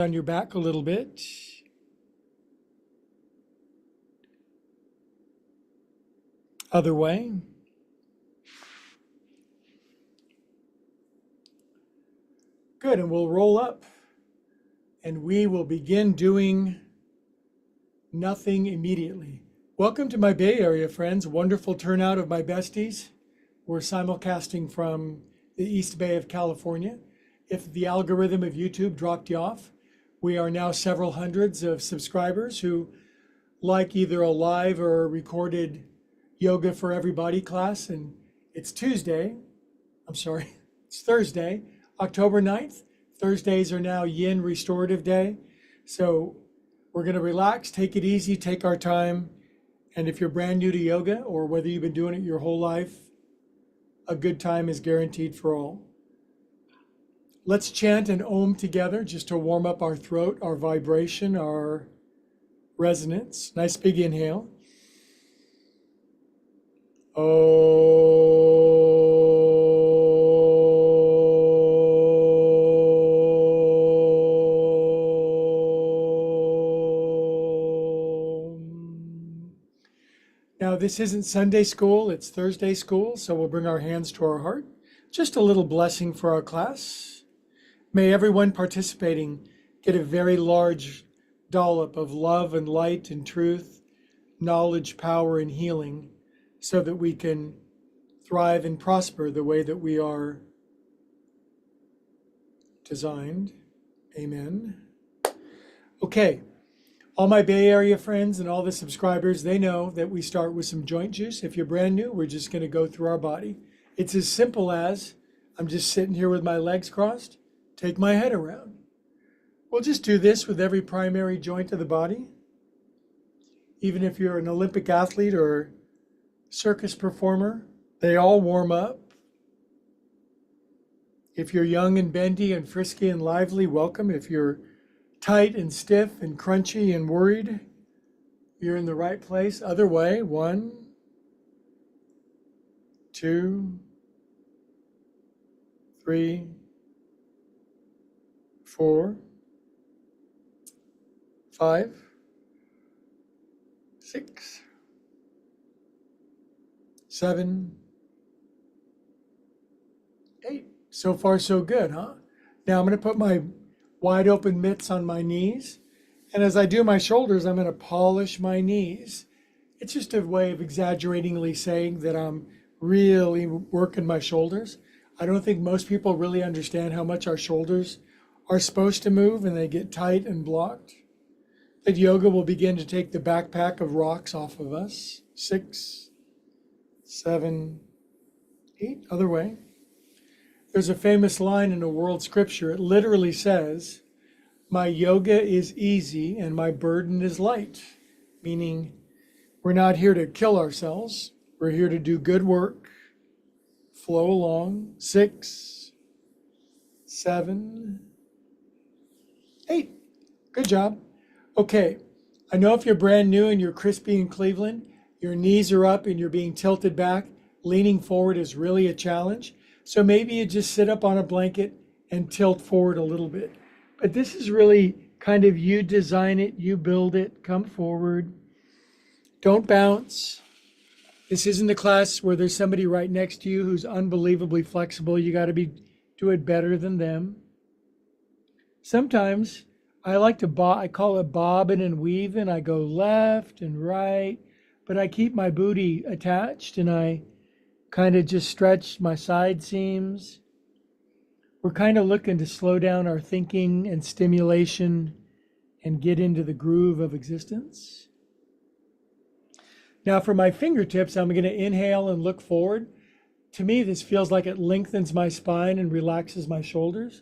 On your back a little bit. Other way. Good, and we'll roll up and we will begin doing nothing immediately. Welcome to my Bay Area friends. Wonderful turnout of my besties. We're simulcasting from the East Bay of California. If the algorithm of YouTube dropped you off, we are now several hundreds of subscribers who like either a live or a recorded Yoga for Everybody class. And it's Thursday, October 9th. Thursdays are now Yin Restorative Day. So we're going to relax, take it easy, take our time. And if you're brand new to yoga or whether you've been doing it your whole life, a good time is guaranteed for all. Let's chant an Om together just to warm up our throat, our vibration, our resonance. Nice big inhale. Now, this isn't Sunday school, it's Thursday school, so we'll bring our hands to our heart. Just a little blessing for our class. May everyone participating get a very large dollop of love and light and truth, knowledge, power, and healing, so that we can thrive and prosper the way that we are designed. Amen. Okay, all my Bay Area friends and all the subscribers, they know that we start with some joint juice. If you're brand new, we're just going to go through our body. It's as simple as I'm just sitting here with my legs crossed, take my head around. We'll just do this with every primary joint of the body. Even if you're an Olympic athlete or circus performer, they all warm up. If you're young and bendy and frisky and lively, welcome. If you're tight and stiff and crunchy and worried, you're in the right place. Other way, 1, 2, 3, 4, 5, 6, 7, 8. So far, so good, huh? Now I'm going to put my wide open mitts on my knees. And as I do my shoulders, I'm going to polish my knees. It's just a way of exaggeratingly saying that I'm really working my shoulders. I don't think most people really understand how much our shoulders are supposed to move and they get tight and blocked. That yoga will begin to take the backpack of rocks off of us. 6, 7, 8. Other way. There's a famous line in a world scripture. It literally says, "My yoga is easy and my burden is light." Meaning, we're not here to kill ourselves. We're here to do good work. Flow along. 6, 7, 8. Good job. Okay. I know if you're brand new and you're crispy in Cleveland, your knees are up and you're being tilted back. Leaning forward is really a challenge. So maybe you just sit up on a blanket and tilt forward a little bit. But this is really kind of you design it, you build it, come forward. Don't bounce. This isn't a class where there's somebody right next to you who's unbelievably flexible. You got to do it better than them. Sometimes I like to I call it bobbing and weaving. I go left and right, but I keep my booty attached and I kind of just stretch my side seams. We're kind of looking to slow down our thinking and stimulation and get into the groove of existence. Now for my fingertips, I'm going to inhale and look forward. To me, this feels like it lengthens my spine and relaxes my shoulders.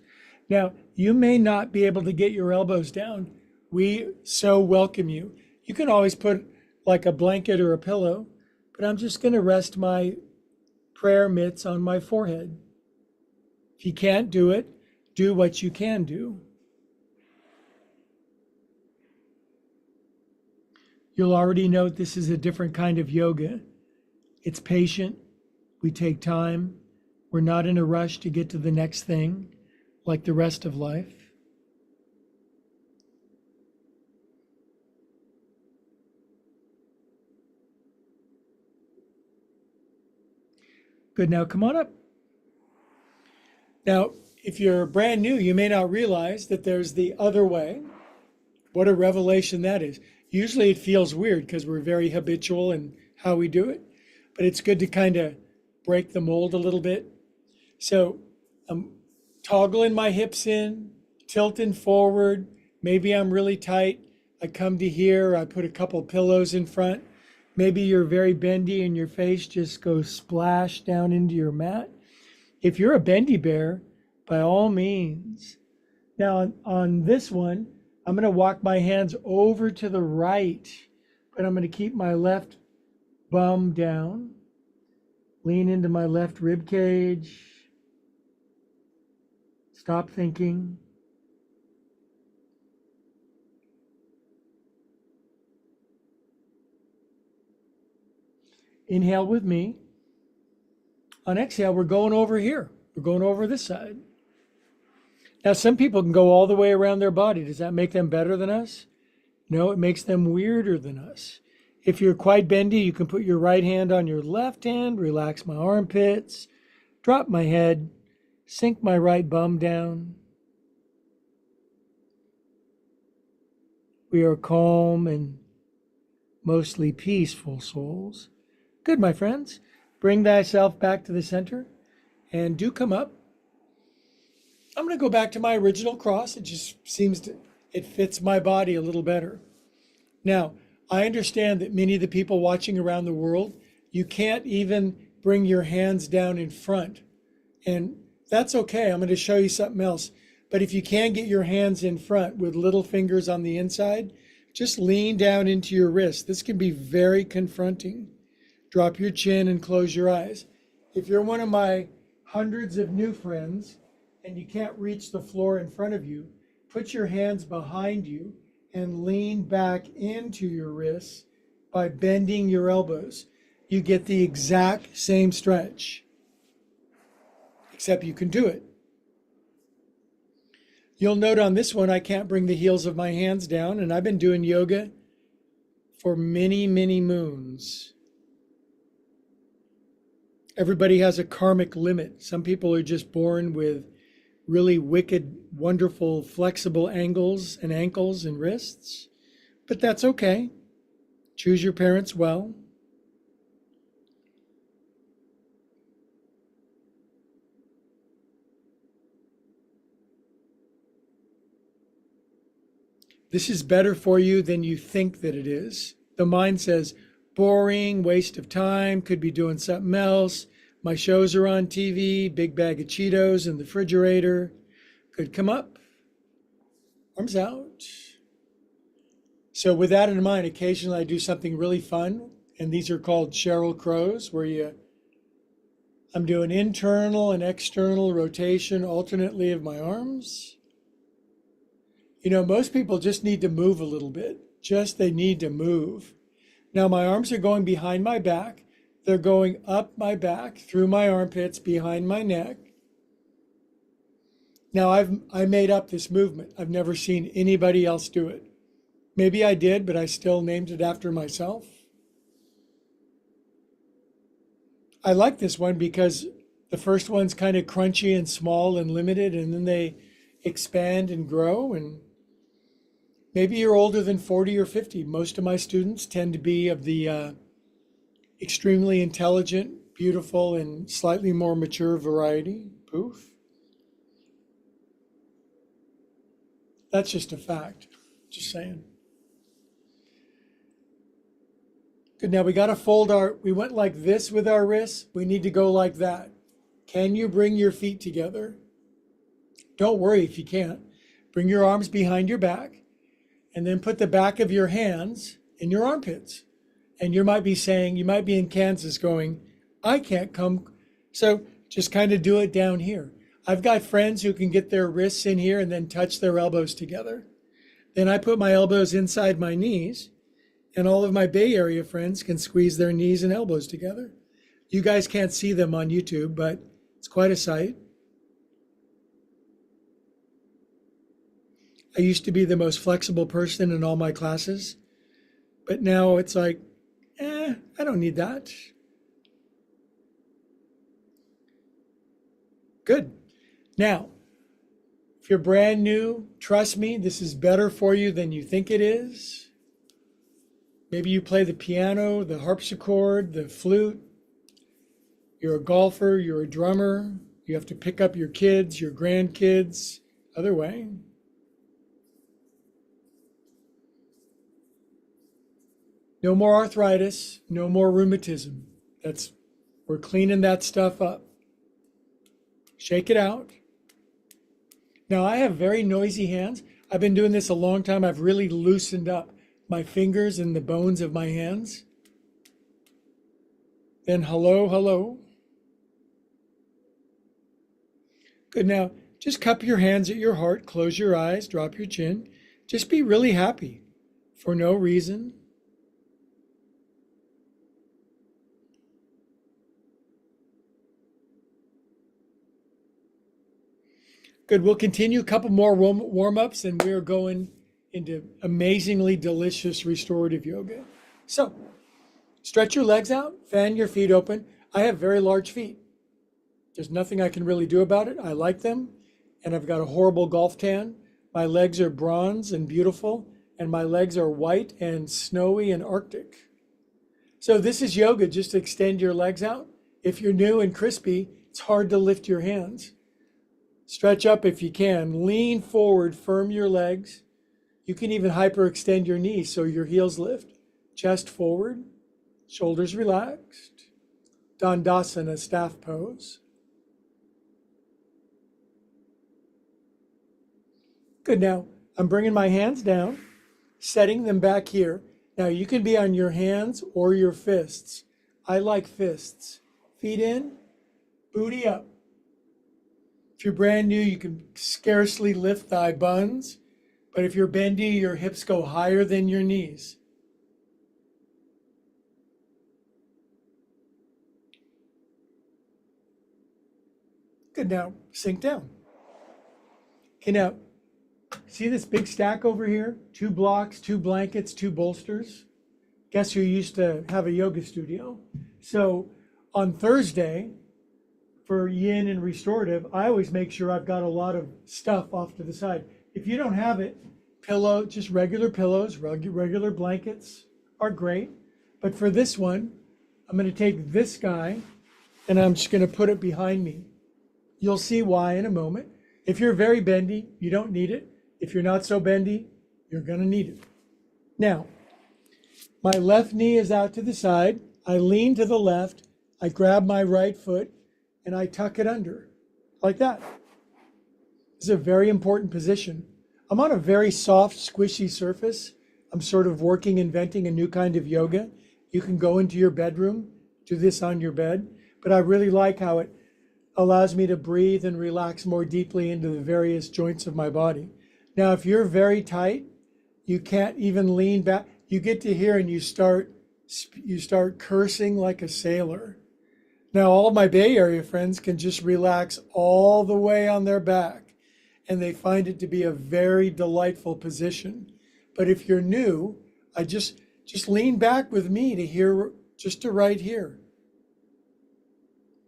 Now, you may not be able to get your elbows down. We so welcome you. You can always put like a blanket or a pillow, but I'm just going to rest my prayer mitts on my forehead. If you can't do it, do what you can do. You'll already note this is a different kind of yoga. It's patient. We take time. We're not in a rush to get to the next thing like the rest of life. Good, now come on up. Now, if you're brand new, you may not realize that there's the other way. What a revelation that is. Usually it feels weird because we're very habitual in how we do it, but it's good to kind of break the mold a little bit. So I'm toggling my hips in, tilting forward. Maybe I'm really tight. I come to here, I put a couple pillows in front. Maybe you're very bendy and your face just goes splash down into your mat. If you're a bendy bear, by all means. Now on this one, I'm going to walk my hands over to the right, but I'm going to keep my left bum down. Lean into my left rib cage. Stop thinking. Inhale with me. On exhale, we're going over here. We're going over this side. Now, some people can go all the way around their body. Does that make them better than us? No, it makes them weirder than us. If you're quite bendy, you can put your right hand on your left hand, relax my armpits, drop my head, sink my right bum down. We are calm and mostly peaceful souls. Good, my friends. Bring thyself back to the center and do come up. I'm going to go back to my original cross. It just it fits my body a little better. Now, I understand that many of the people watching around the world, you can't even bring your hands down in front. And that's okay. I'm going to show you something else. But if you can get your hands in front with little fingers on the inside, just lean down into your wrist. This can be very confronting. Drop your chin and close your eyes. If you're one of my hundreds of new friends and you can't reach the floor in front of you, put your hands behind you and lean back into your wrists by bending your elbows. You get the exact same stretch, except you can do it. You'll note on this one, I can't bring the heels of my hands down, and I've been doing yoga for many, many moons. Everybody has a karmic limit. Some people are just born with really wicked, wonderful, flexible angles and ankles and wrists, but that's okay. Choose your parents well. This is better for you than you think that it is. The mind says, boring, waste of time, could be doing something else. My shows are on TV, big bag of Cheetos in the refrigerator. Could come up, arms out. So with that in mind, occasionally I do something really fun, and these are called Sheryl Crows, where I'm doing internal and external rotation alternately of my arms. You know, most people just need to move a little bit. They need to move. Now my arms are going behind my back. They're going up my back, through my armpits, behind my neck. Now I made up this movement. I've never seen anybody else do it. Maybe I did, but I still named it after myself. I like this one because the first one's kind of crunchy and small and limited, and then they expand and grow. And maybe you're older than 40 or 50. Most of my students tend to be of the extremely intelligent, beautiful, and slightly more mature variety. Poof. That's just a fact. Just saying. Good, now we got to we went like this with our wrists. We need to go like that. Can you bring your feet together? Don't worry if you can't. Bring your arms behind your back and then put the back of your hands in your armpits. And you might be in Kansas going, I can't come. So just kind of do it down here. I've got friends who can get their wrists in here and then touch their elbows together. Then I put my elbows inside my knees, and all of my Bay Area friends can squeeze their knees and elbows together. You guys can't see them on YouTube, but it's quite a sight. I used to be the most flexible person in all my classes, but now it's like, I don't need that. Good. Now, if you're brand new, trust me, this is better for you than you think it is. Maybe you play the piano, the harpsichord, the flute. You're a golfer, you're a drummer. You have to pick up your kids, your grandkids. Other way. No more arthritis, no more rheumatism. We're cleaning that stuff up. Shake it out. Now I have very noisy hands. I've been doing this a long time. I've really loosened up my fingers and the bones of my hands. Then hello, hello. Good. Now just cup your hands at your heart, close your eyes, drop your chin. Just be really happy for no reason. Good. We'll continue a couple more warm-ups and we're going into amazingly delicious restorative yoga. So stretch your legs out, fan your feet open. I have very large feet. There's nothing I can really do about it. I like them, and I've got a horrible golf tan. My legs are bronze and beautiful, and my legs are white and snowy and Arctic. So this is yoga, just to extend your legs out. If you're new and crispy, it's hard to lift your hands. Stretch up if you can. Lean forward, firm your legs. You can even hyperextend your knees so your heels lift. Chest forward, shoulders relaxed. Dandasana, staff pose. Good. Now I'm bringing my hands down, setting them back here. Now you can be on your hands or your fists. I like fists. Feet in, booty up. If you're brand new, you can scarcely lift thigh buns, but if you're bendy, your hips go higher than your knees. Good. Now sink down. Okay, now see this big stack over here? 2 blocks, 2 blankets, 2 bolsters. Guess who used to have a yoga studio? So on Thursday, for yin and restorative, I always make sure I've got a lot of stuff off to the side. If you don't have it, just regular pillows, regular blankets are great. But for this one, I'm going to take this guy and I'm just going to put it behind me. You'll see why in a moment. If you're very bendy, you don't need it. If you're not so bendy, you're going to need it. Now, my left knee is out to the side. I lean to the left. I grab my right foot and I tuck it under like that. This is a very important position. I'm on a very soft, squishy surface. I'm sort of inventing a new kind of yoga. You can go into your bedroom, do this on your bed, but I really like how it allows me to breathe and relax more deeply into the various joints of my body. Now, if you're very tight, you can't even lean back. You get to here and you start cursing like a sailor. Now, all my Bay Area friends can just relax all the way on their back, and they find it to be a very delightful position. But if you're new, I just lean back with me to here, just to right here.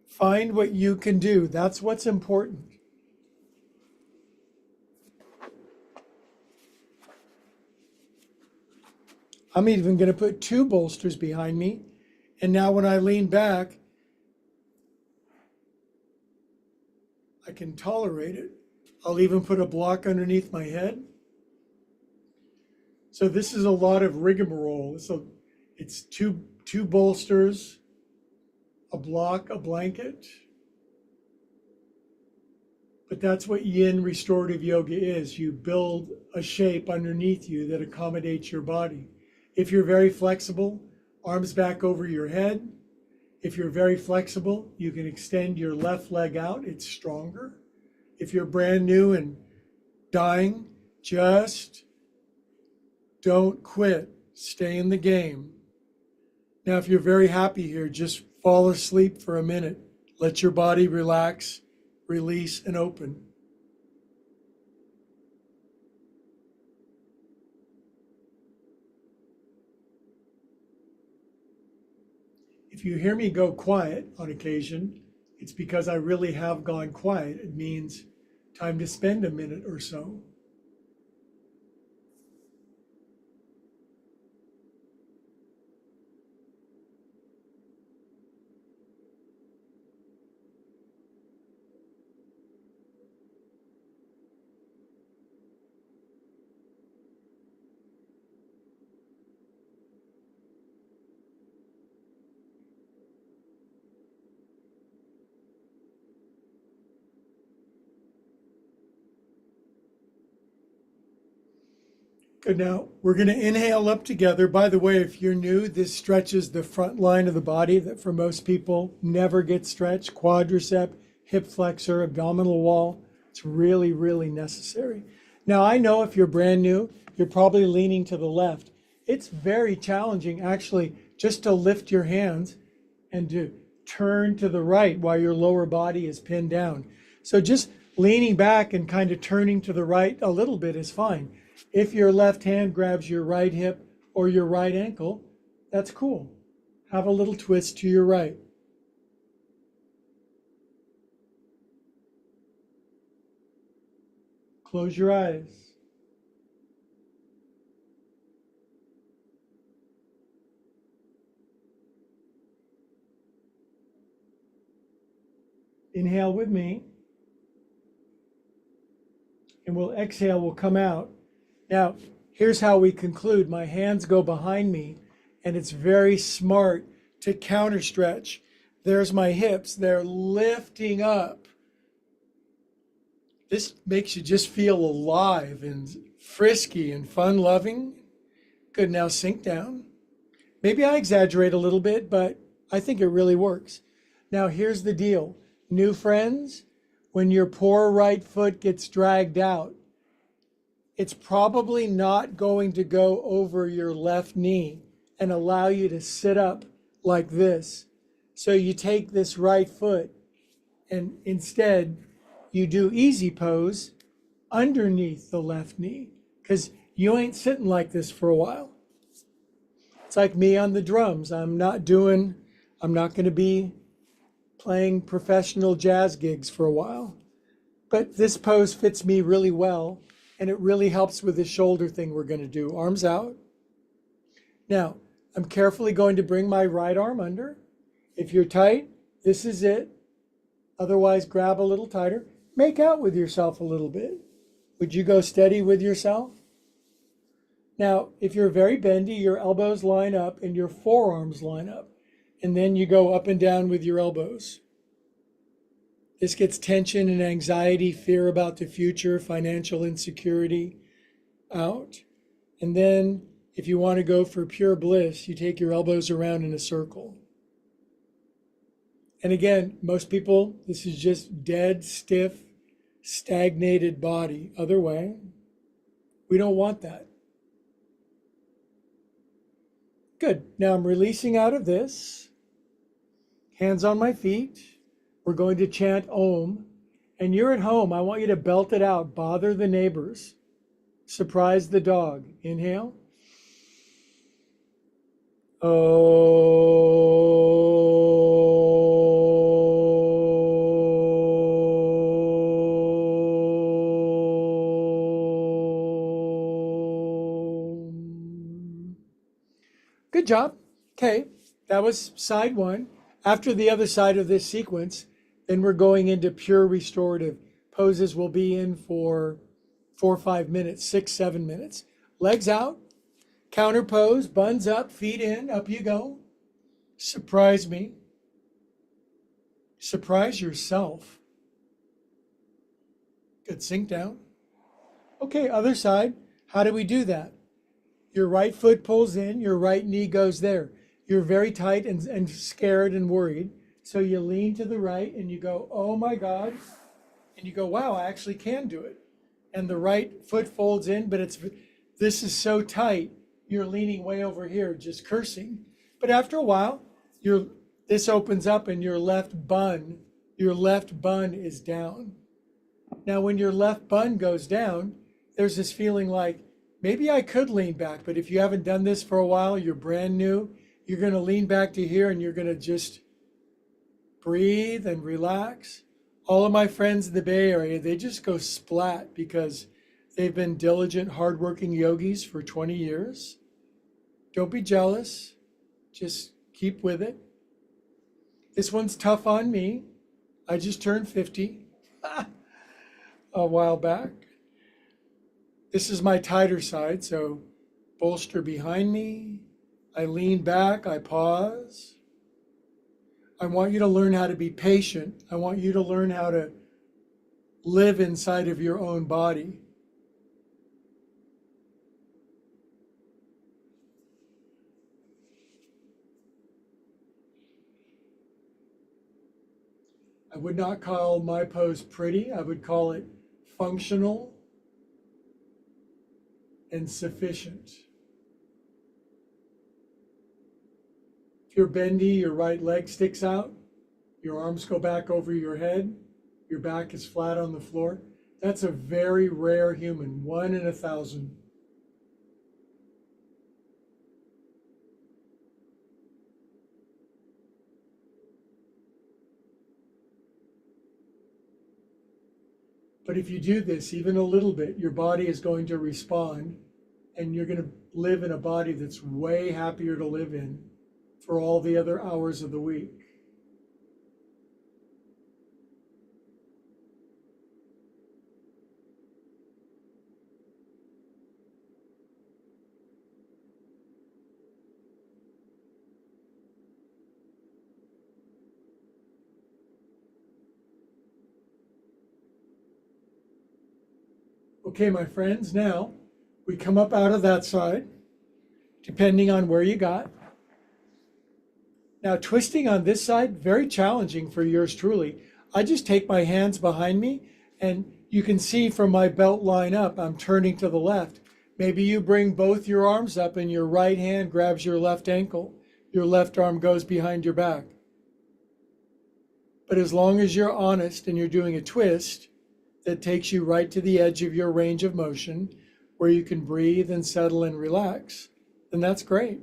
Find what you can do. That's what's important. I'm even going to put 2 bolsters behind me. And now when I lean back, I can tolerate it. I'll even put a block underneath my head. So this is a lot of rigmarole. So it's two bolsters, a block, a blanket. But that's what yin restorative yoga is. You build a shape underneath you that accommodates your body. If you're very flexible, arms back over your head. If you're very flexible, you can extend your left leg out. It's stronger. If you're brand new and dying, just don't quit. Stay in the game. Now, if you're very happy here, just fall asleep for a minute. Let your body relax, release, and open. If you hear me go quiet on occasion, It's because I really have gone quiet. It means time to spend a minute or so. Good. Now we're going to inhale up together. By the way, if you're new, this stretches the front line of the body that for most people never gets stretched: quadricep, hip flexor, abdominal wall. It's really, really necessary. Now I know if you're brand new, you're probably leaning to the left. It's very challenging actually just to lift your hands and to turn to the right while your lower body is pinned down. So just leaning back and kind of turning to the right a little bit is fine. If your left hand grabs your right hip or your right ankle, that's cool. Have a little twist to your right. Close your eyes. Inhale with me. And we'll exhale, we'll come out. Now, here's how we conclude. My hands go behind me, and it's very smart to counter stretch. There's my hips, they're lifting up. This makes you just feel alive and frisky and fun-loving. Good, now sink down. Maybe I exaggerate a little bit, but I think it really works. Now, here's the deal. New friends, when your poor right foot gets dragged out, it's probably not going to go over your left knee and allow you to sit up like this. So you take this right foot and instead you do easy pose underneath the left knee, because you ain't sitting like this for a while. It's like me on the drums. I'm not going to be playing professional jazz gigs for a while. But this pose fits me really well, and it really helps with the shoulder thing we're going to do. Arms out. Now, I'm carefully going to bring my right arm under. If you're tight, this is it. Otherwise, grab a little tighter. Make out with yourself a little bit. Would you go steady with yourself? Now, if you're very bendy, your elbows line up and your forearms line up. And then you go up and down with your elbows. This gets tension and anxiety, fear about the future, financial insecurity out. And then if you want to go for pure bliss, you take your elbows around in a circle. And again, most people, this is just dead, stiff, stagnated body. Other way, we don't want that. Good. Now I'm releasing out of this. Hands on my feet. We're going to chant Om. And you're at home. I want you to belt it out. Bother the neighbors. Surprise the dog. Inhale. Good job. Okay, that was side one. After the other side of this sequence, then we're going into pure restorative. Poses will be in for 4 or 5 minutes, 6, 7 minutes. Legs out, counter pose, buns up, feet in, up you go. Surprise me. Surprise yourself. Good, sink down. Okay, other side. How do we do that? Your right foot pulls in, your right knee goes there. You're very tight and scared and worried. So you lean to the right and you go, oh my God. And you go, wow, I actually can do it. And the right foot folds in, but this is so tight, you're leaning way over here, just cursing. But after a while, this opens up and your left bun is down. Now, when your left bun goes down, there's this feeling like, maybe I could lean back, but if you haven't done this for a while, you're brand new, you're going to lean back to here and you're going to just breathe and relax. All of my friends in the Bay Area, they just go splat because they've been diligent, hardworking yogis for 20 years. Don't be jealous. Just keep with it. This one's tough on me. I just turned 50 a while back. This is my tighter side, so bolster behind me. I lean back, I pause. I want you to learn how to be patient. I want you to learn how to live inside of your own body. I would not call my pose pretty. I would call it functional and sufficient. If you're bendy, your right leg sticks out, your arms go back over your head, your back is flat on the floor. That's a very rare human, 1 in 1,000. But if you do this even a little bit, your body is going to respond, and you're going to live in a body that's way happier to live in for all the other hours of the week. Okay, my friends, now we come up out of that side, depending on where you got. Now, twisting on this side, very challenging for yours truly. I just take my hands behind me, and you can see from my belt line up, I'm turning to the left. Maybe you bring both your arms up and your right hand grabs your left ankle. Your left arm goes behind your back. But as long as you're honest and you're doing a twist that takes you right to the edge of your range of motion, where you can breathe and settle and relax, then that's great.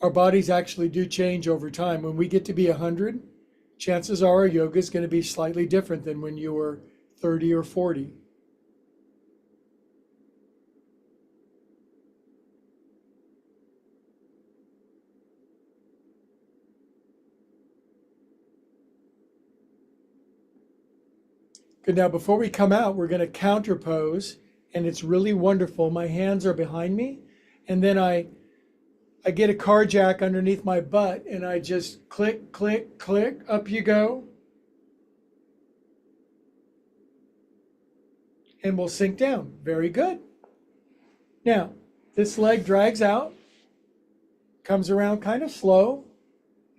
Our bodies actually do change over time. When we get to be 100, chances are our yoga is going to be slightly different than when you were 30 or 40. Good. Now, before we come out, we're going to counter pose, and it's really wonderful. My hands are behind me, and then I get a car jack underneath my butt, and I just click, click, click, up you go. And we'll sink down. Very good. Now, this leg drags out, comes around kind of slow.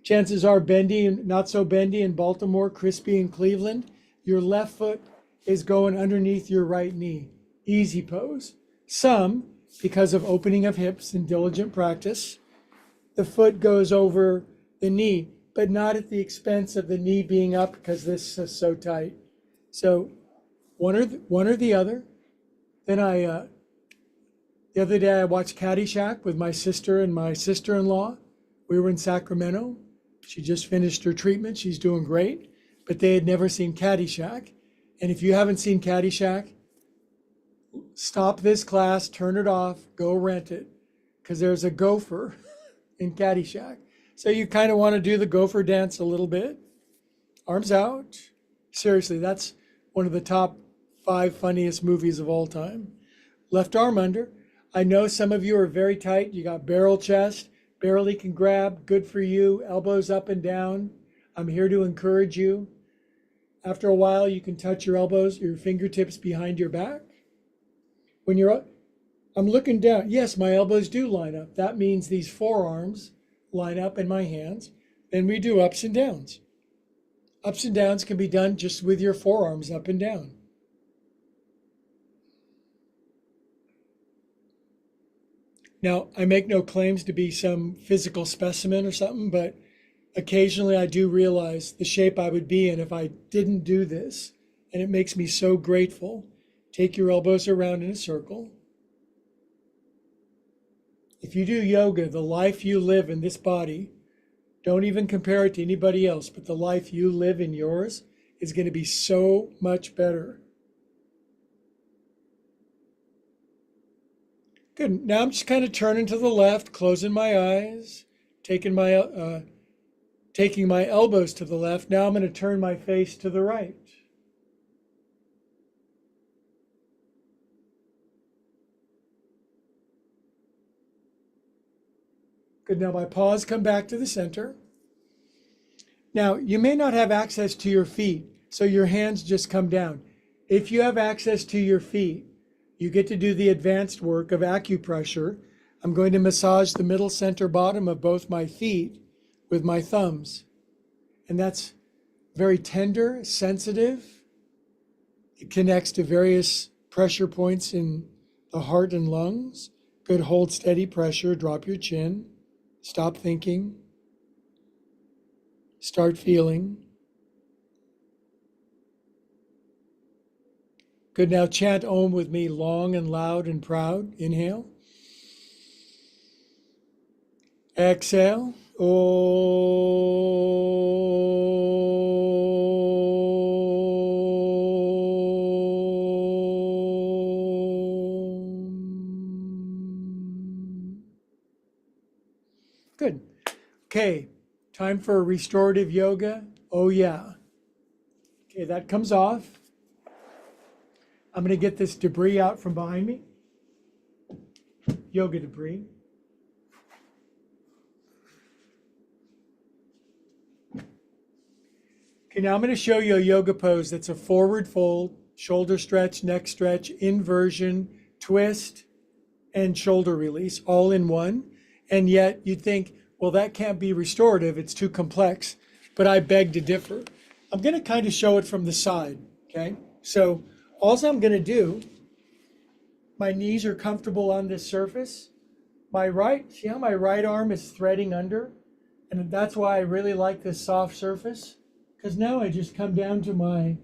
Chances are bendy and not so bendy in Baltimore, crispy in Cleveland. Your left foot is going underneath your right knee. Easy pose. Some, because of opening of hips and diligent practice, the foot goes over the knee, but not at the expense of the knee being up because this is so tight. So one or the other. Then the other day I watched Caddyshack with my sister and my sister-in-law. We were in Sacramento. She just finished her treatment. She's doing great, but they had never seen Caddyshack. And if you haven't seen Caddyshack, stop this class, turn it off, go rent it, because there's a gopher in Caddyshack. So you kind of want to do the gopher dance a little bit. Arms out. Seriously, that's one of the top 5 funniest movies of all time. Left arm under. I know some of you are very tight. You got barrel chest, barely can grab. Good for you. Elbows up and down. I'm here to encourage you. After a while, you can touch your elbows, your fingertips behind your back. When you're up, I'm looking down. Yes, my elbows do line up. That means these forearms line up in my hands. Then we do ups and downs. Ups and downs can be done just with your forearms up and down. Now, I make no claims to be some physical specimen or something, but occasionally I do realize the shape I would be in if I didn't do this, and it makes me so grateful. Take your elbows around in a circle. If you do yoga, the life you live in this body, don't even compare it to anybody else, but the life you live in yours is going to be so much better. Good. Now I'm just kind of turning to the left, closing my eyes, taking my elbows to the left. Now I'm going to turn my face to the right. Good. Now my paws come back to the center. Now you may not have access to your feet, so your hands just come down. If you have access to your feet, you get to do the advanced work of acupressure. I'm going to massage the middle center bottom of both my feet with my thumbs. And that's very tender, sensitive. It connects to various pressure points in the heart and lungs. Good, hold steady pressure, drop your chin, stop thinking, start feeling. Good, now chant Om with me long and loud and proud. Inhale. Exhale. Om. Good. Okay, time for restorative yoga. Oh yeah. Okay, that comes off. I'm going to get this debris out from behind me. Yoga debris. Okay, now I'm going to show you a yoga pose that's a forward fold, shoulder stretch, neck stretch, inversion, twist, and shoulder release all in one. And yet you'd think, well, that can't be restorative. It's too complex. But I beg to differ. I'm going to kind of show it from the side. Okay, so all I'm going to do, my knees are comfortable on this surface. See how my right arm is threading under? And that's why I really like this soft surface. Because now I just come down to my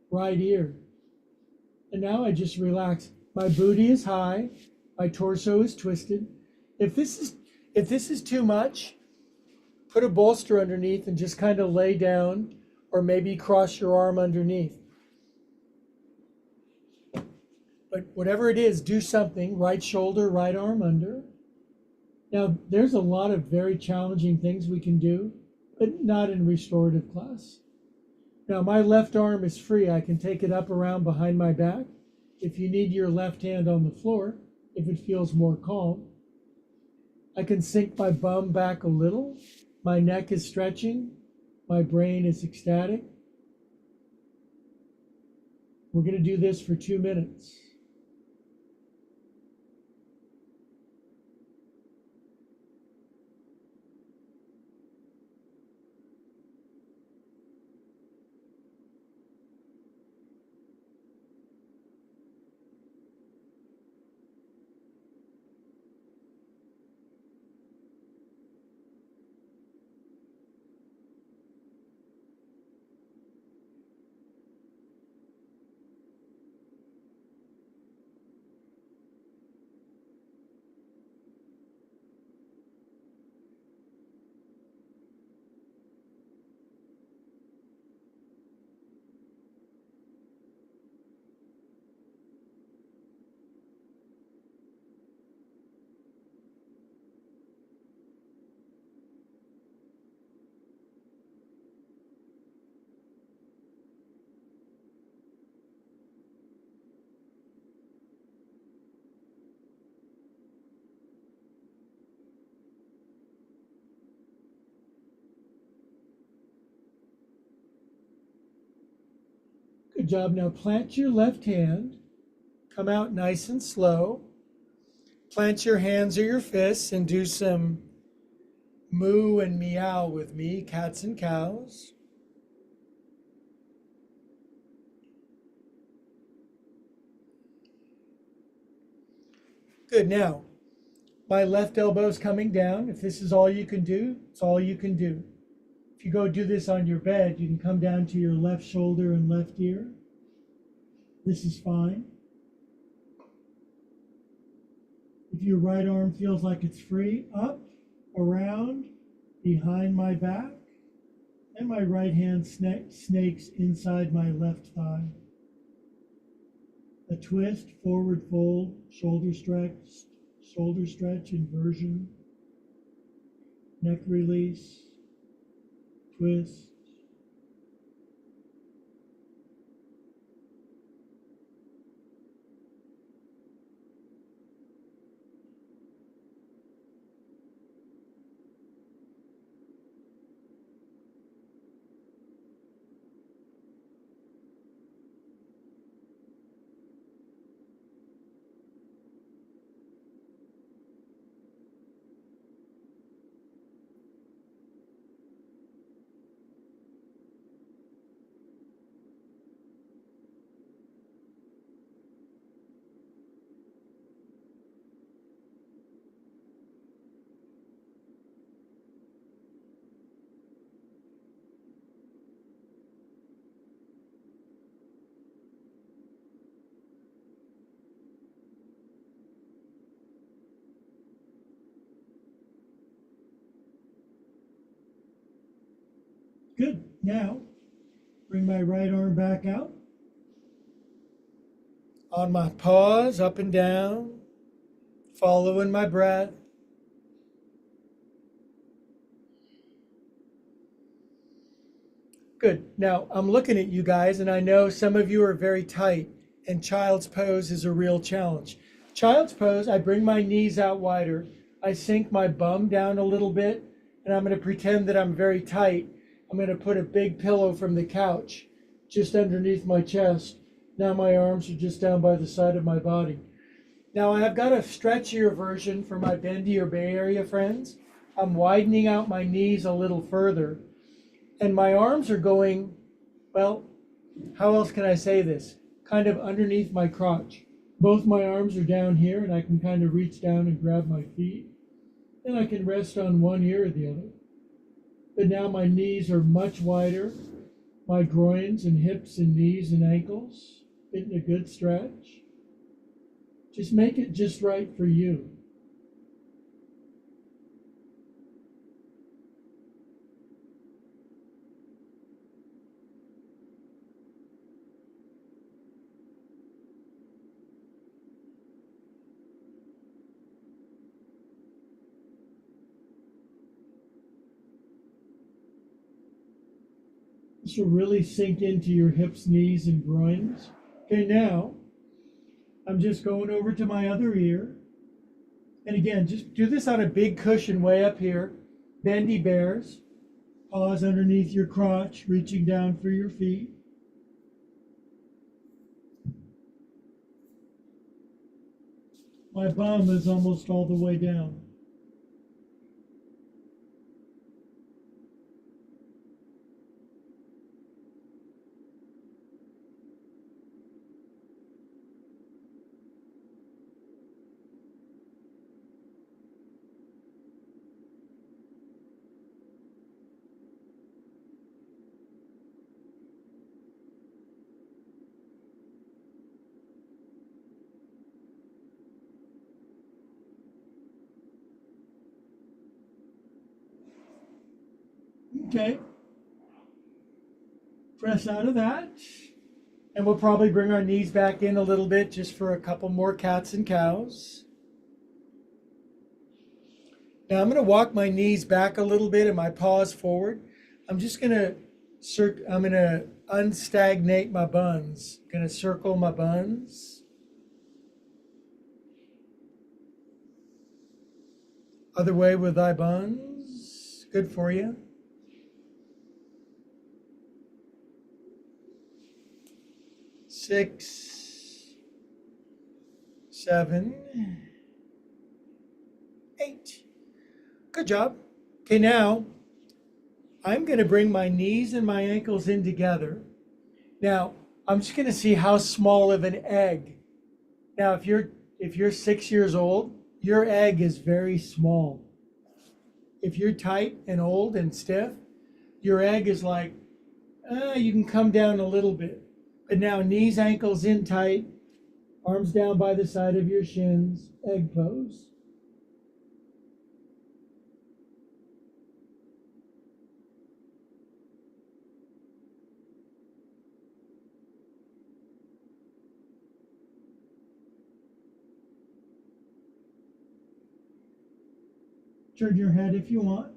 right ear. And now I just relax. My booty is high. My torso is twisted. If this is too much, put a bolster underneath and just kind of lay down, or maybe cross your arm underneath. But whatever it is, do something. Right shoulder, right arm under. Now, there's a lot of very challenging things we can do, but not in restorative class. Now, my left arm is free. I can take it up around behind my back. If you need your left hand on the floor, if it feels more calm. I can sink my bum back a little. My neck is stretching. My brain is ecstatic. We're going to do this for 2 minutes. Good job. Now plant your left hand. Come out nice and slow. Plant your hands or your fists and do some moo and meow with me, cats and cows. Good. Now, my left elbow is coming down. If this is all you can do, it's all you can do. If you go do this on your bed, you can come down to your left shoulder and left ear. This is fine. If your right arm feels like it's free, up, around, behind my back, and my right hand snakes inside my left thigh. A twist, forward fold, shoulder stretch, inversion, neck release, twist. Good. Now, bring my right arm back out. On my paws, up and down, following my breath. Good. Now, I'm looking at you guys, and I know some of you are very tight, and child's pose is a real challenge. Child's pose, I bring my knees out wider. I sink my bum down a little bit, and I'm going to pretend that I'm very tight. I'm going to put a big pillow from the couch just underneath my chest. Now my arms are just down by the side of my body. Now I've got a stretchier version for my bendy or Bay Area friends. I'm widening out my knees a little further. And my arms are going, well, how else can I say this? Kind of underneath my crotch. Both my arms are down here, and I can kind of reach down and grab my feet. And I can rest on one ear or the other. But now my knees are much wider. My groins and hips and knees and ankles getting a good stretch. Just make it just right for you. This will really sink into your hips, knees, and groins. Okay, now I'm just going over to my other ear. And again, just do this on a big cushion way up here. Bendy bears. Paws underneath your crotch, reaching down for your feet. My bum is almost all the way down. Okay. Press out of that. And we'll probably bring our knees back in a little bit just for a couple more cats and cows. Now I'm going to walk my knees back a little bit and my paws forward. I'm just going to unstagnate my buns. Going to circle my buns. Other way with thy buns. Good for you. 6, 7, 8. Good job. Okay, now I'm going to bring my knees and my ankles in together. Now, I'm just going to see how small of an egg. Now, if you're 6 years old, your egg is very small. If you're tight and old and stiff, your egg is like, you can come down a little bit. But now knees, ankles in tight, Arms down by the side of your shins, egg pose. Turn your head if you want.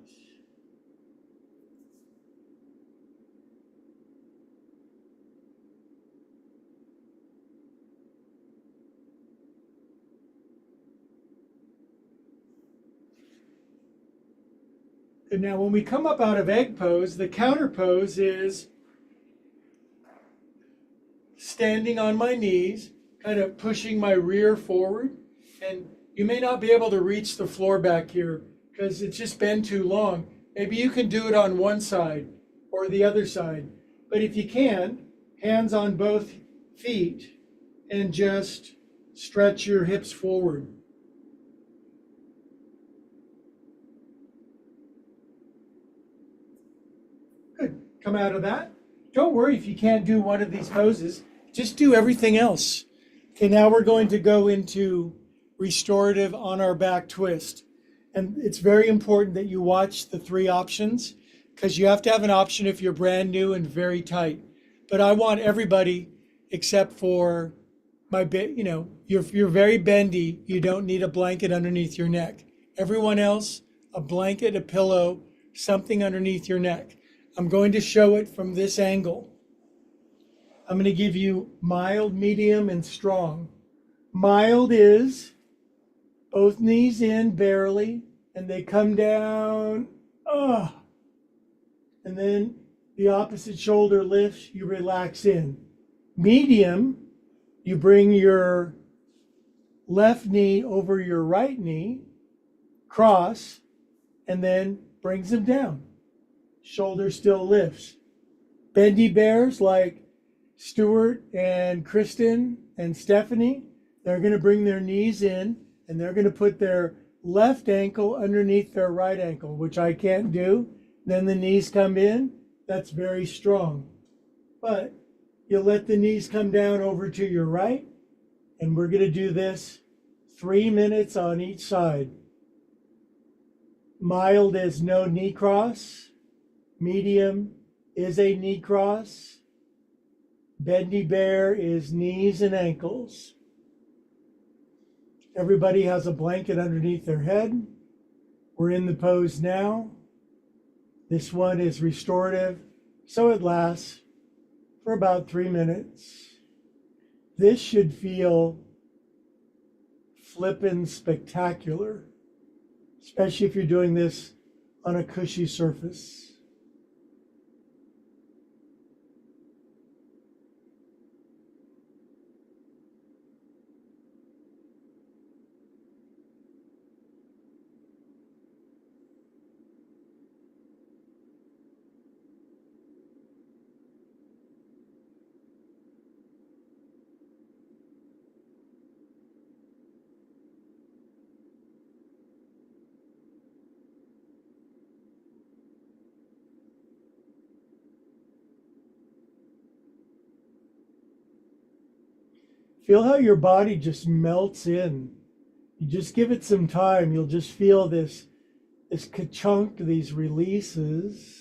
And now when we come up out of egg pose, the counter pose is standing on my knees, kind of pushing my rear forward. And you may not be able to reach the floor back here because it's just been too long. Maybe you can do it on one side or the other side. But if you can, hands on both feet and just stretch your hips forward. Good. Come out of that. Don't worry if you can't do one of these poses. Just do everything else. Okay, now we're going to go into restorative on our back twist. And it's very important that you watch the three options because you have to have an option if you're brand new and very tight. But I want everybody except for you're very bendy. You don't need a blanket underneath your neck. Everyone else, a blanket, a pillow, something underneath your neck. I'm going to show it from this angle. I'm going to give you mild, medium, and strong. Mild is both knees in barely, and they come down. And then the opposite shoulder lifts, you relax in. Medium, you bring your left knee over your right knee, cross, and then brings them down. Shoulder still lifts. Bendy bears like Stuart and Kristen and Stephanie, they're going to bring their knees in and they're going to put their left ankle underneath their right ankle, which I can't do. Then the knees come in. That's very strong. But you let the knees come down over to your right, and we're going to do this 3 minutes on each side. Mild is no knee cross. Medium is a knee cross. Bendy bear is knees and ankles. Everybody has a blanket underneath their head. We're in the pose now. This one is restorative, so it lasts for about 3 minutes. This should feel flippin' spectacular, especially if you're doing this on a cushy surface. Feel how your body just melts in. You just give it some time. You'll just feel this ka-chunk, these releases.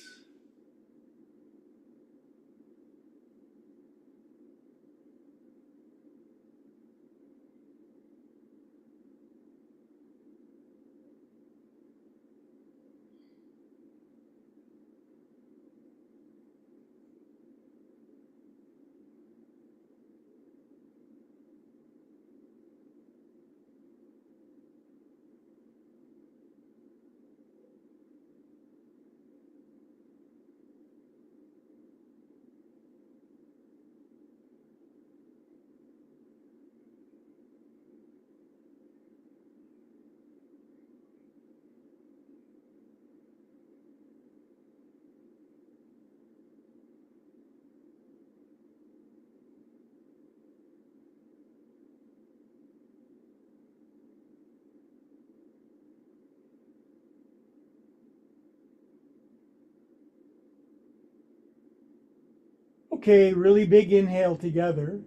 Okay, really big inhale together.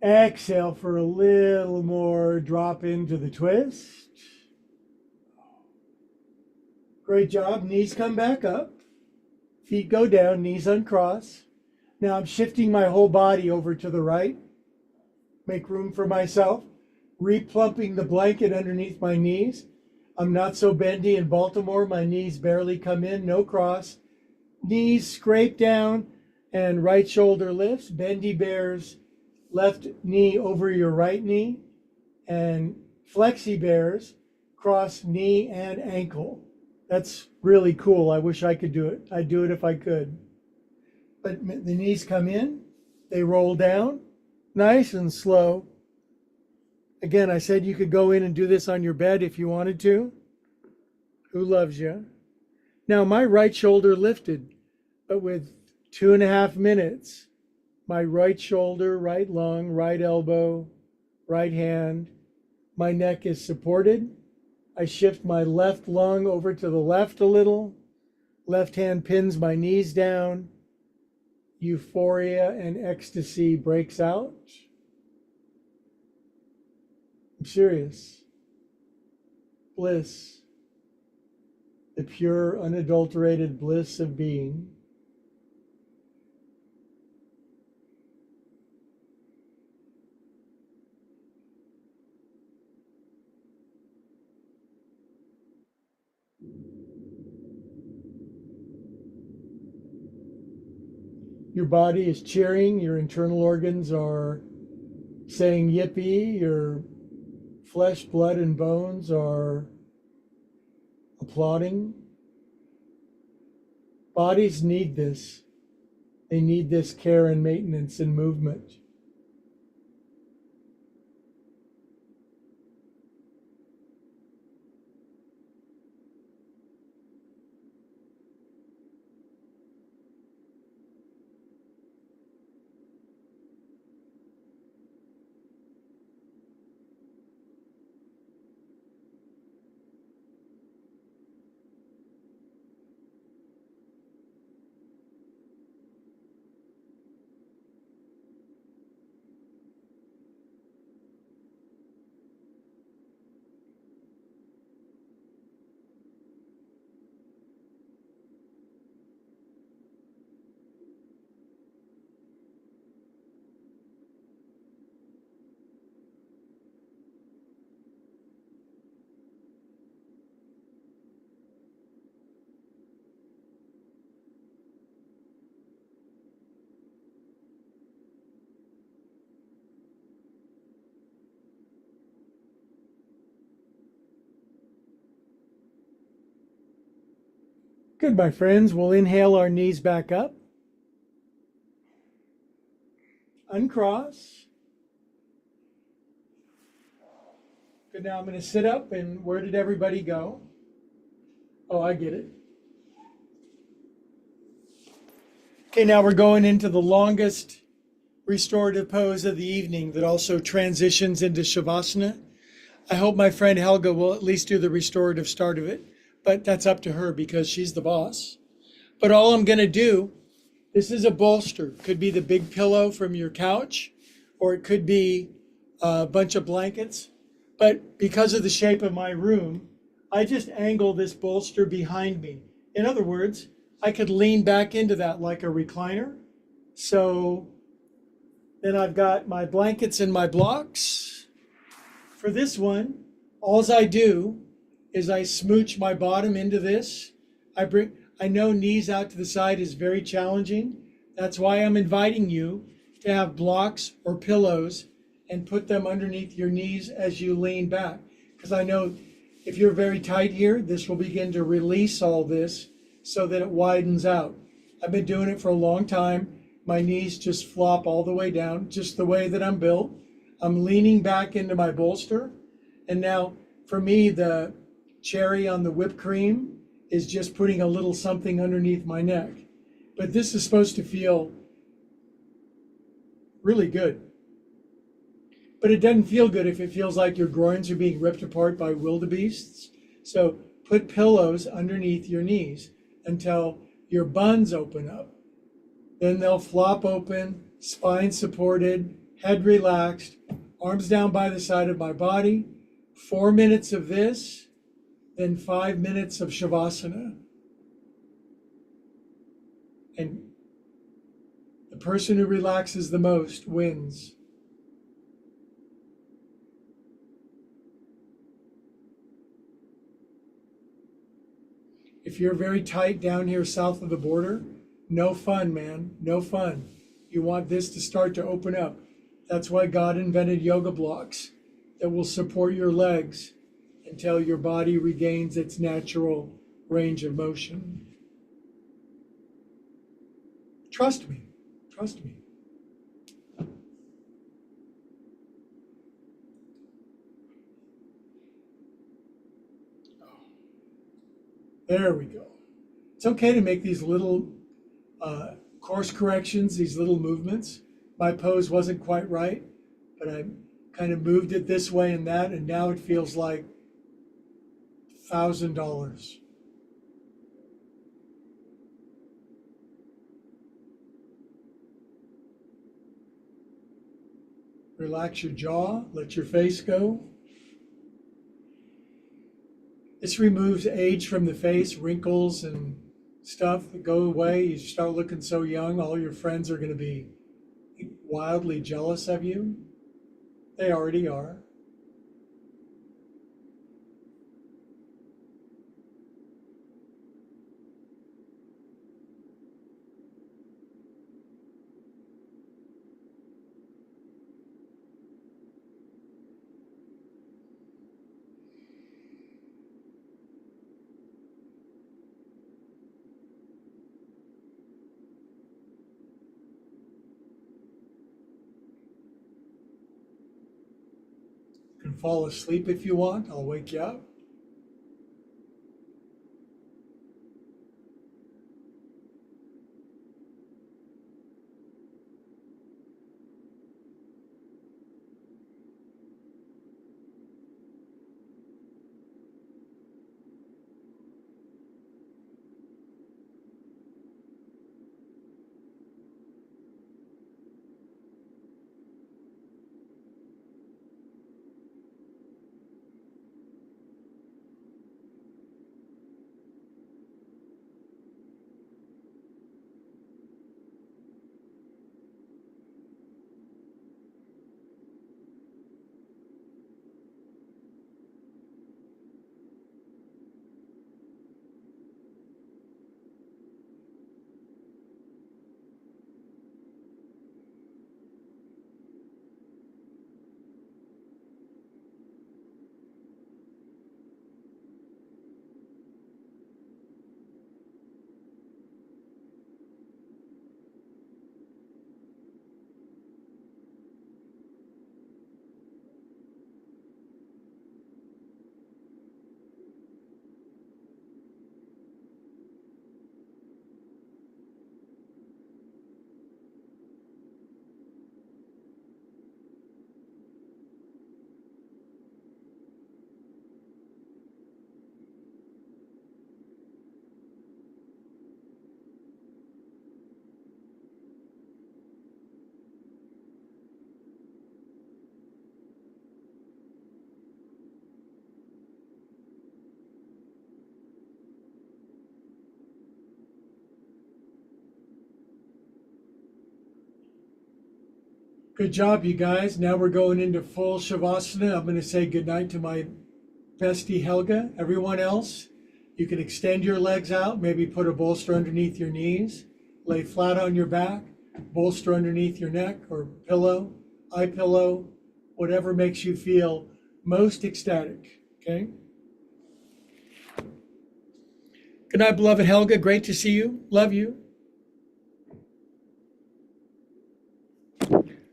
Exhale for a little more drop into the twist. Great job. Knees come back up. Feet go down, knees uncross. Now I'm shifting my whole body over to the right. Make room for myself. Replumping the blanket underneath my knees. I'm not so bendy in Baltimore. My knees barely come in, no cross. Knees scrape down and right shoulder lifts. Bendy bears, left knee over your right knee. And flexi bears, cross knee and ankle. That's really cool. I wish I could do it. I'd do it if I could. But the knees come in, they roll down, nice and slow. Again, I said you could go in and do this on your bed if you wanted to. Who loves you? Now my right shoulder lifted, but with 2.5 minutes, my right shoulder, right lung, right elbow, right hand, my neck is supported. I shift my left lung over to the left a little. Left hand pins my knees down. Euphoria and ecstasy breaks out. I'm serious. Bliss. The pure, unadulterated bliss of being. Your body is cheering, your internal organs are saying yippee, your flesh, blood, and bones are applauding. Bodies need this. They need this care and maintenance and movement. Good, my friends. We'll inhale our knees back up. Uncross. Good, now I'm going to sit up, and where did everybody go? Oh, I get it. Okay, now we're going into the longest restorative pose of the evening that also transitions into Shavasana. I hope my friend Helga will at least do the restorative start of it, but that's up to her because she's the boss. But all I'm going to do, this is a bolster. Could be the big pillow from your couch, or it could be a bunch of blankets. But because of the shape of my room, I just angle this bolster behind me. In other words, I could lean back into that like a recliner. So then I've got my blankets and my blocks. For this one, all I do is I smooch my bottom into this. I know knees out to the side is very challenging. That's why I'm inviting you to have blocks or pillows and put them underneath your knees as you lean back. Because I know if you're very tight here, this will begin to release all this so that it widens out. I've been doing it for a long time. My knees just flop all the way down, just the way that I'm built. I'm leaning back into my bolster. And now for me, the cherry on the whipped cream is just putting a little something underneath my neck. But this is supposed to feel really good. But it doesn't feel good if it feels like your groins are being ripped apart by wildebeests. So put pillows underneath your knees until your buns open up. Then they'll flop open, spine supported, head relaxed, arms down by the side of my body. 4 minutes of this, then 5 minutes of Shavasana. And the person who relaxes the most wins. If you're very tight down here south of the border, no fun, man, no fun. You want this to start to open up. That's why God invented yoga blocks that will support your legs until your body regains its natural range of motion. Trust me, trust me. There we go. It's okay to make these little course corrections, these little movements. My pose wasn't quite right, but I kind of moved it this way and that, and now it feels like $1,000. Relax your jaw, let your face go. This removes age from the face, wrinkles and stuff that go away. You start looking so young, all your friends are going to be wildly jealous of you. They already are. You can fall asleep if you want. I'll wake you up. Good job, you guys. Now we're going into full Shavasana. I'm going to say goodnight to my bestie Helga. Everyone else, you can extend your legs out, maybe put a bolster underneath your knees, lay flat on your back, bolster underneath your neck or pillow, eye pillow, whatever makes you feel most ecstatic, okay? Good night, beloved Helga. Great to see you. Love you.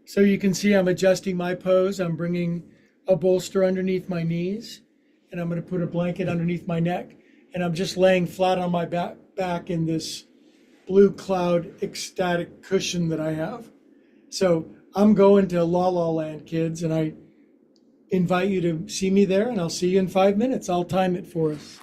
So you can see I'm adjusting my pose. I'm bringing a bolster underneath my knees, and I'm going to put a blanket underneath my neck, and I'm just laying flat on my back in this blue cloud ecstatic cushion that I have. So I'm going to La La Land, kids, and I invite you to see me there, and I'll see you in 5 minutes. I'll time it for us.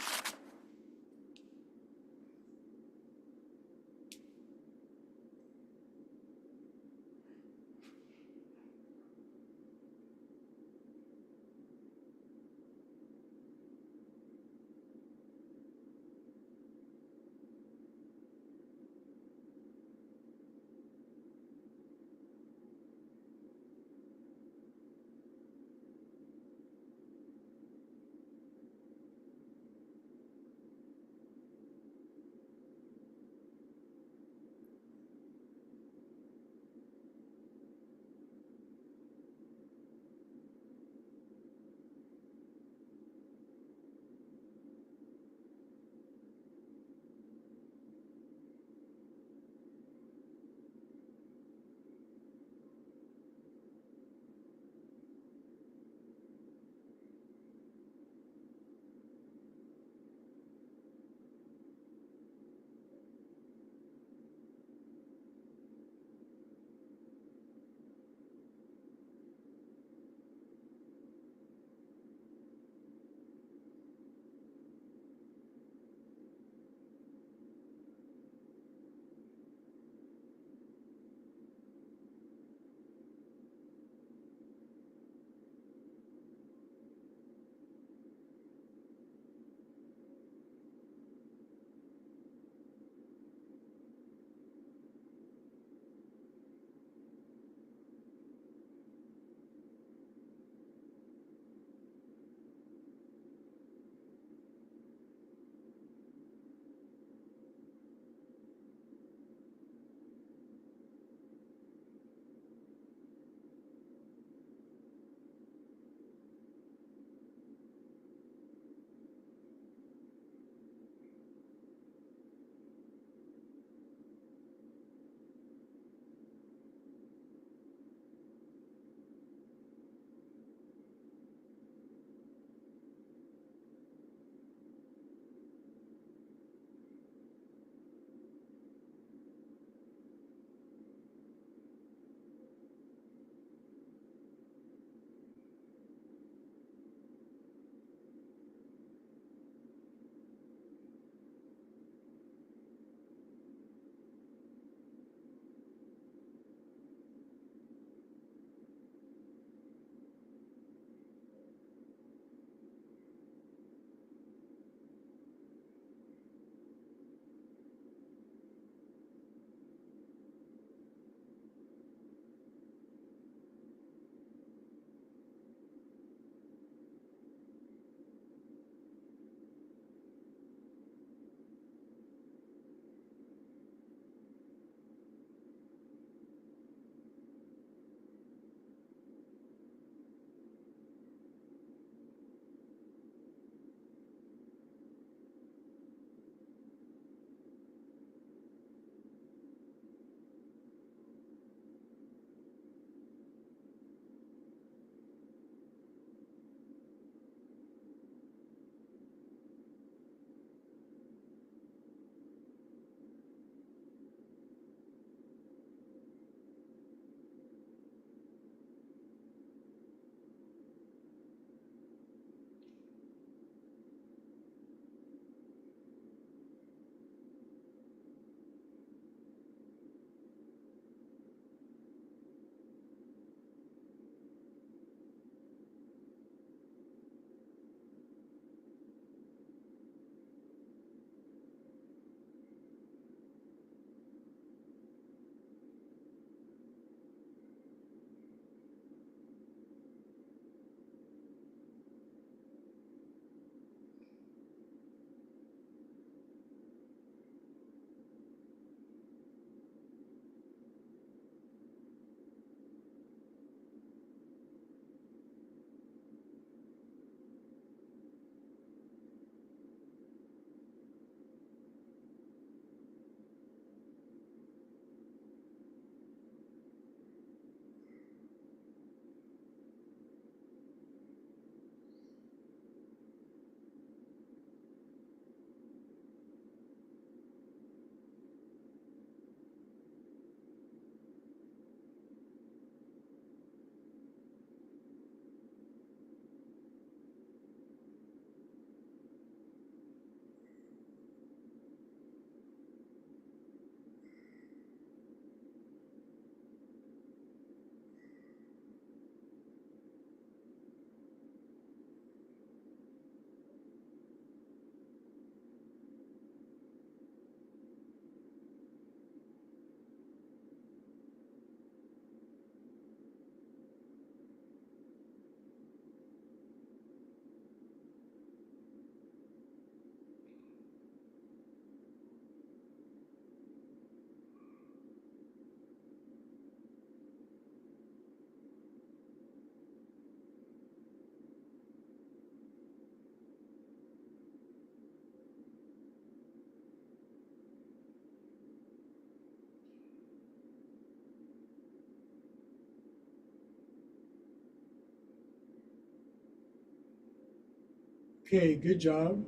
Okay, good job.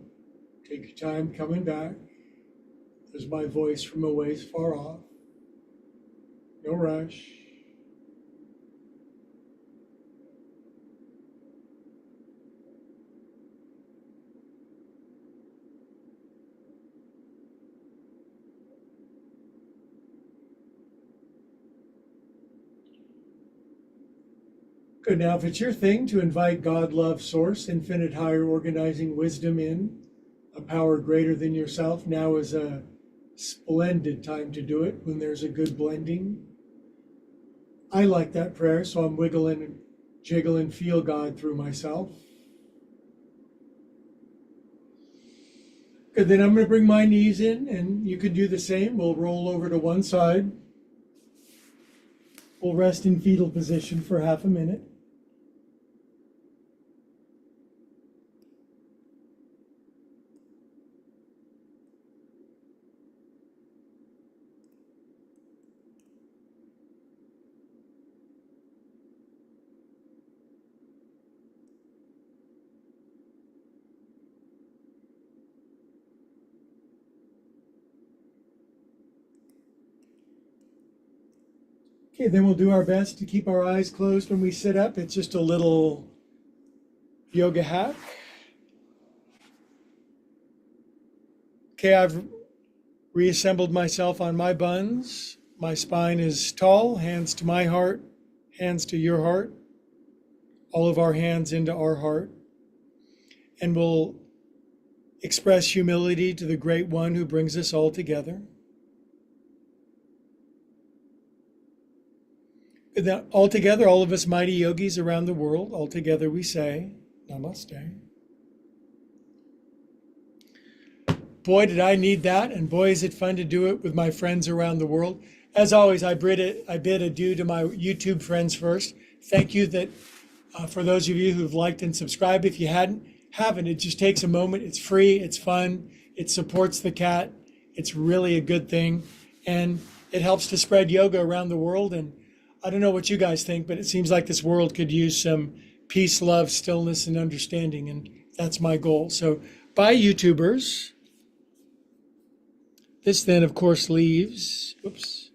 Take your time coming back. There's my voice from a ways far off. No rush. Good. Now, if it's your thing to invite God, love, source, infinite higher organizing wisdom in, a power greater than yourself, now is a splendid time to do it when there's a good blending. I like that prayer, so I'm wiggling and jiggling, feel God through myself. Good, then I'm going to bring my knees in, and you can do the same. We'll roll over to one side. We'll rest in fetal position for half a minute. Okay, then we'll do our best to keep our eyes closed when we sit up. It's just a little yoga hack. Okay, I've reassembled myself on my buns. My spine is tall, hands to my heart, hands to your heart, all of our hands into our heart. And we'll express humility to the Great One who brings us all together. All together, all of us mighty yogis around the world, all together we say, Namaste. Boy, did I need that, and boy, is it fun to do it with my friends around the world. As always, I bid adieu to my YouTube friends first. Thank you for those of you who've liked and subscribed. If you haven't, it just takes a moment. It's free, it's fun, it supports the cat. It's really a good thing, and it helps to spread yoga around the world. And I don't know what you guys think, but it seems like this world could use some peace, love, stillness, and understanding, and that's my goal. So, bye, YouTubers. This then, of course, leaves, oops.